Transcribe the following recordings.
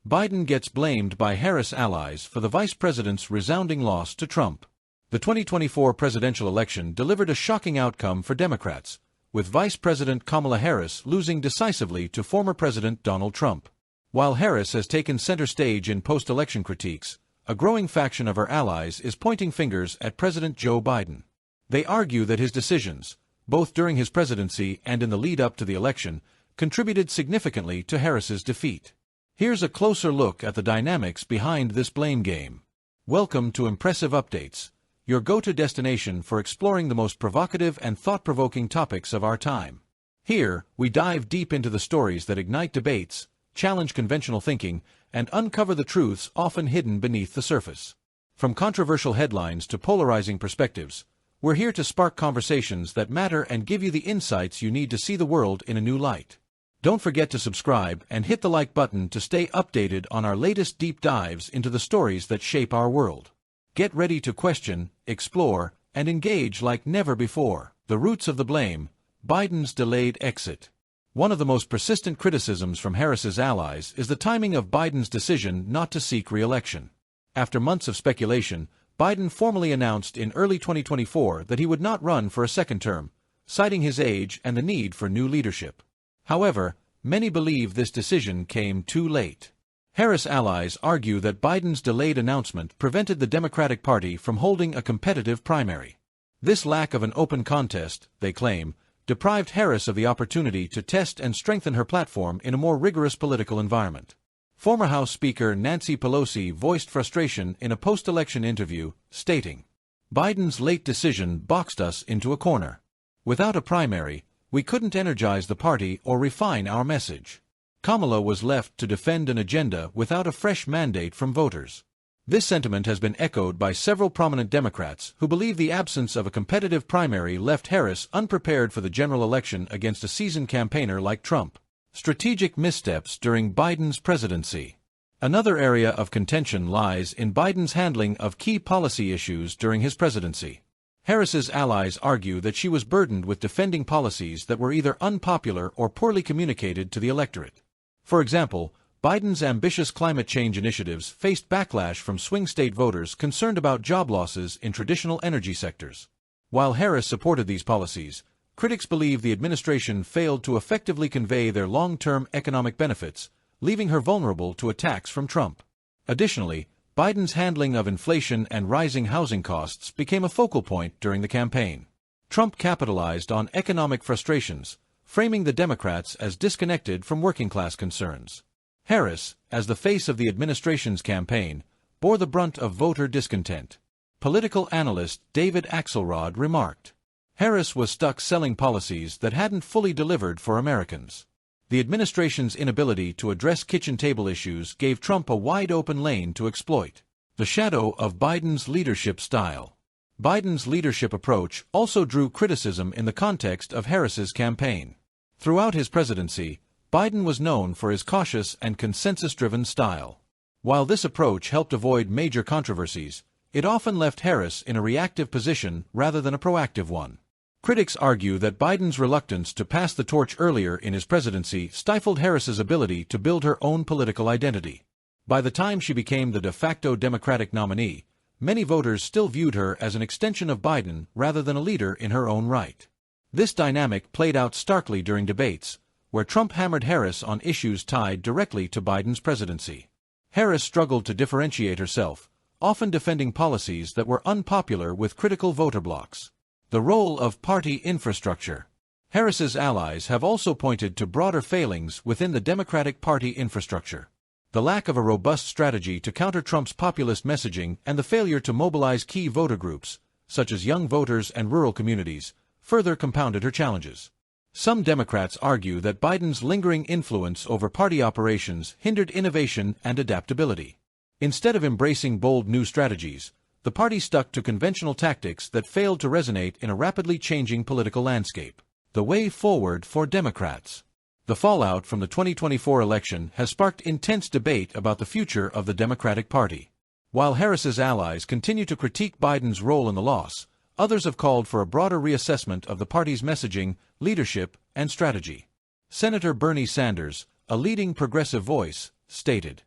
Biden gets blamed by Harris allies for the vice president's resounding loss to Trump. The 2024 presidential election delivered a shocking outcome for Democrats, with Vice President Kamala Harris losing decisively to former President Donald Trump. While Harris has taken center stage in post-election critiques, a growing faction of her allies is pointing fingers at President Joe Biden. They argue that his decisions, both during his presidency and in the lead-up to the election, contributed significantly to Harris's defeat. Here's a closer look at the dynamics behind this blame game. Welcome to Impressive Updates, your go-to destination for exploring the most provocative and thought-provoking topics of our time. Here, we dive deep into the stories that ignite debates, challenge conventional thinking, and uncover the truths often hidden beneath the surface. From controversial headlines to polarizing perspectives, we're here to spark conversations that matter and give you the insights you need to see the world in a new light. Don't forget to subscribe and hit the like button to stay updated on our latest deep dives into the stories that shape our world. Get ready to question, explore, and engage like never before. The roots of the blame: Biden's delayed exit. One of the most persistent criticisms from Harris's allies is the timing of Biden's decision not to seek re-election. After months of speculation, Biden formally announced in early 2024 that he would not run for a second term, citing his age and the need for new leadership. However, many believe this decision came too late. Harris allies argue that Biden's delayed announcement prevented the Democratic Party from holding a competitive primary. This lack of an open contest, they claim, deprived Harris of the opportunity to test and strengthen her platform in a more rigorous political environment. Former House Speaker Nancy Pelosi voiced frustration in a post-election interview, stating, "Biden's late decision boxed us into a corner. Without a primary, we couldn't energize the party or refine our message. Kamala was left to defend an agenda without a fresh mandate from voters." This sentiment has been echoed by several prominent Democrats who believe the absence of a competitive primary left Harris unprepared for the general election against a seasoned campaigner like Trump. Strategic missteps during Biden's presidency. Another area of contention lies in Biden's handling of key policy issues during his presidency. Harris's allies argue that she was burdened with defending policies that were either unpopular or poorly communicated to the electorate. For example, Biden's ambitious climate change initiatives faced backlash from swing state voters concerned about job losses in traditional energy sectors. While Harris supported these policies, critics believe the administration failed to effectively convey their long-term economic benefits, leaving her vulnerable to attacks from Trump. Additionally, Biden's handling of inflation and rising housing costs became a focal point during the campaign. Trump capitalized on economic frustrations, framing the Democrats as disconnected from working-class concerns. Harris, as the face of the administration's campaign, bore the brunt of voter discontent. Political analyst David Axelrod remarked, "Harris was stuck selling policies that hadn't fully delivered for Americans." The administration's inability to address kitchen table issues gave Trump a wide-open lane to exploit. The shadow of Biden's leadership style. Biden's leadership approach also drew criticism in the context of Harris's campaign. Throughout his presidency, Biden was known for his cautious and consensus-driven style. While this approach helped avoid major controversies, it often left Harris in a reactive position rather than a proactive one. Critics argue that Biden's reluctance to pass the torch earlier in his presidency stifled Harris's ability to build her own political identity. By the time she became the de facto Democratic nominee, many voters still viewed her as an extension of Biden rather than a leader in her own right. This dynamic played out starkly during debates, where Trump hammered Harris on issues tied directly to Biden's presidency. Harris struggled to differentiate herself, often defending policies that were unpopular with critical voter blocs. The role of party infrastructure. Harris's allies have also pointed to broader failings within the Democratic Party infrastructure. The lack of a robust strategy to counter Trump's populist messaging and the failure to mobilize key voter groups, such as young voters and rural communities, further compounded her challenges. Some Democrats argue that Biden's lingering influence over party operations hindered innovation and adaptability. Instead of embracing bold new strategies, the party stuck to conventional tactics that failed to resonate in a rapidly changing political landscape. The way forward for Democrats. The fallout from the 2024 election has sparked intense debate about the future of the Democratic Party. While Harris's allies continue to critique Biden's role in the loss, others have called for a broader reassessment of the party's messaging, leadership, and strategy. Senator Bernie Sanders, a leading progressive voice, stated,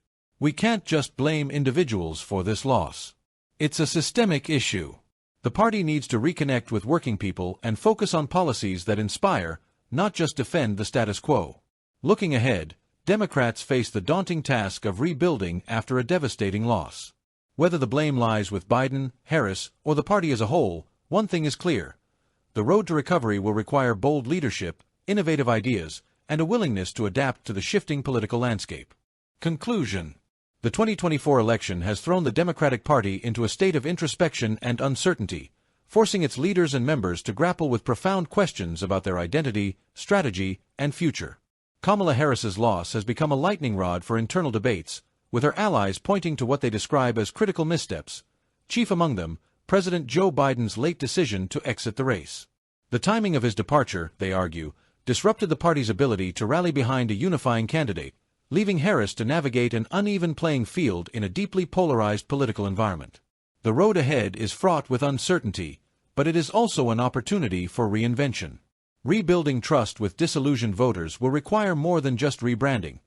We can't just blame individuals for this loss. It's a systemic issue. The party needs to reconnect with working people and focus on policies that inspire, not just defend the status quo. Looking ahead, Democrats face the daunting task of rebuilding after a devastating loss. Whether the blame lies with Biden, Harris, or the party as a whole, one thing is clear. The road to recovery will require bold leadership, innovative ideas, and a willingness to adapt to the shifting political landscape. Conclusion. The 2024 election has thrown the Democratic Party into a state of introspection and uncertainty, forcing its leaders and members to grapple with profound questions about their identity, strategy, and future. Kamala Harris's loss has become a lightning rod for internal debates, with her allies pointing to what they describe as critical missteps, chief among them, President Joe Biden's late decision to exit the race. The timing of his departure, they argue, disrupted the party's ability to rally behind a unifying candidate, leaving Harris to navigate an uneven playing field in a deeply polarized political environment. The road ahead is fraught with uncertainty, but it is also an opportunity for reinvention. Rebuilding trust with disillusioned voters will require more than just rebranding.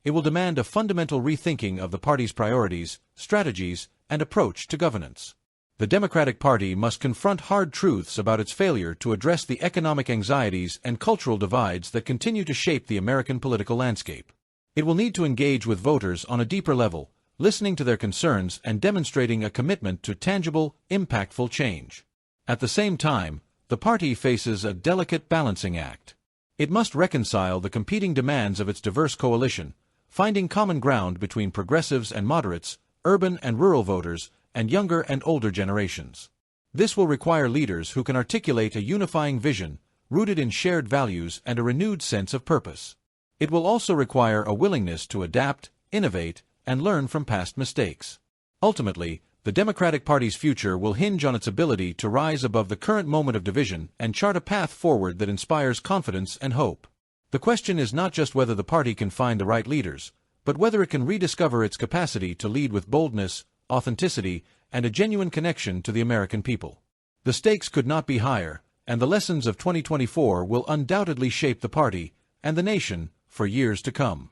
It will demand a fundamental rethinking of the party's priorities, strategies, and approach to governance. The Democratic Party must confront hard truths about its failure to address the economic anxieties and cultural divides that continue to shape the American political landscape. It will need to engage with voters on a deeper level, listening to their concerns and demonstrating a commitment to tangible, impactful change. At the same time, the party faces a delicate balancing act. It must reconcile the competing demands of its diverse coalition, finding common ground between progressives and moderates, urban and rural voters, and younger and older generations. This will require leaders who can articulate a unifying vision, rooted in shared values and a renewed sense of purpose. It will also require a willingness to adapt, innovate, and learn from past mistakes. Ultimately, the Democratic Party's future will hinge on its ability to rise above the current moment of division and chart a path forward that inspires confidence and hope. The question is not just whether the party can find the right leaders, but whether it can rediscover its capacity to lead with boldness, authenticity, and a genuine connection to the American people. The stakes could not be higher, and the lessons of 2024 will undoubtedly shape the party and the nation for years to come.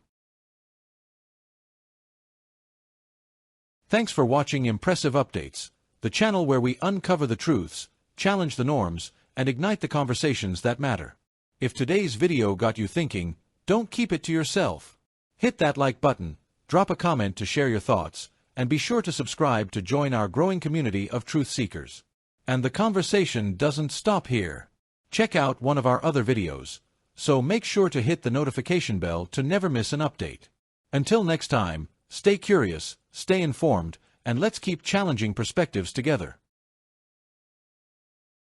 Thanks for watching Impressive Updates, the channel where we uncover the truths, challenge the norms, and ignite the conversations that matter. If today's video got you thinking, don't keep it to yourself. Hit that like button, drop a comment to share your thoughts, and be sure to subscribe to join our growing community of truth seekers. And the conversation doesn't stop here. Check out one of our other videos, so make sure to hit the notification bell to never miss an update. Until next time, stay curious, stay informed, and let's keep challenging perspectives together.